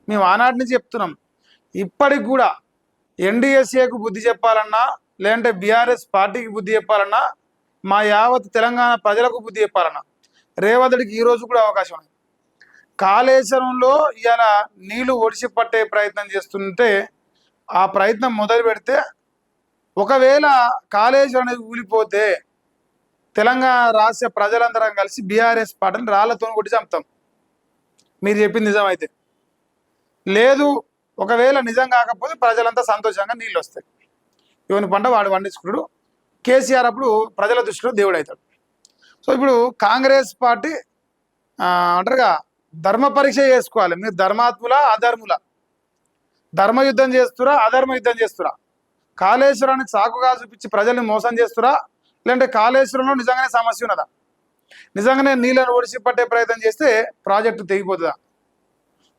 మేము ఆనాటి నుంచి చెప్తున్నాం. ఇప్పటికి కూడా ఎన్డీఎస్ఏకు బుద్ధి చెప్పాలన్నా, లేదంటే బీఆర్ఎస్ పార్టీకి బుద్ధి చెప్పాలన్నా, మా యావత్ తెలంగాణ ప్రజలకు బుద్ధి చెప్పాలన్నా రేవంత్ రెడ్డికి ఈ రోజు కూడా అవకాశం ఉంది. కాళేశ్వరంలో ఇవాళ నీళ్లు ఒడిసి పట్టే ప్రయత్నం చేస్తుంటే ఆ ప్రయత్నం మొదలు పెడితే, ఒకవేళ కాళేశ్వరం అనేది ఊలిపోతే తెలంగాణ రాష్ట్ర ప్రజలందరం కలిసి బీఆర్ఎస్ పార్టీని రాళ్లతో కొట్టి చంపుతాం. మీరు చెప్పింది నిజమైతే. లేదు, ఒకవేళ నిజం కాకపోతే ప్రజలంతా సంతోషంగా నీళ్ళు వస్తాయి. ఇవన్నీ పంట వాడు పండించుకున్నాడు. కేసీఆర్ అప్పుడు ప్రజల దృష్టిలో దేవుడు అవుతాడు. సో ఇప్పుడు కాంగ్రెస్ పార్టీ అంటారుగా ధర్మ పరీక్ష చేసుకోవాలి. మీరు ధర్మాత్ముల అధర్ముల, ధర్మయుద్ధం చేస్తురా అధర్మ యుద్ధం చేస్తురా, కాళేశ్వరానికి సాకుగా చూపించి ప్రజల్ని మోసం చేస్తురా, లేదంటే కాళేశ్వరంలో నిజంగానే సమస్య ఉన్నదా, నిజంగానే నీళ్ళను ఒడిసి పట్టే ప్రయత్నం చేస్తే ప్రాజెక్టు తెగిపోతుందా?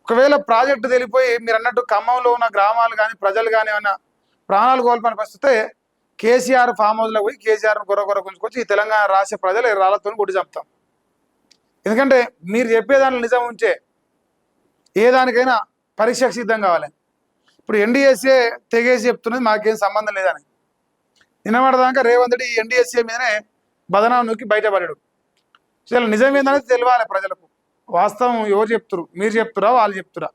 ఒకవేళ ప్రాజెక్టు తెలిపోయి మీరు అన్నట్టు ఖమ్మంలో ఉన్న గ్రామాలు కానీ ప్రజలు కానీ ఏమైనా ప్రాణాలు కోల్పోని పరిస్థితే కేసీఆర్ ఫామ్ హౌస్లో పోయి కేసీఆర్ను గొర్ర గుంజుకొచ్చి ఈ తెలంగాణ రాష్ట్ర ప్రజలు రాళ్లతో కొట్టి చంపుతాం. ఎందుకంటే మీరు చెప్పేదాన్ని నిజం ఉంచే ఏ దానికైనా పరీక్షకు సిద్ధం కావాలి. ఇప్పుడు ఎన్డీఎస్ఏ తెగేసి చెప్తున్నది మాకేం సంబంధం లేదని. నిన్నమడదాకా రేవంత్ రెడ్డి ఈ ఎన్డీఎస్ఏ మీదనే బదనాం నొక్కి బయటపడాడు. అసలు నిజం ఏందనేది తెలియాలి ప్రజలకు. వాస్తవం ఎవరు చెప్తున్నారు, మీరు చెప్తురా వాళ్ళు చెప్తురా?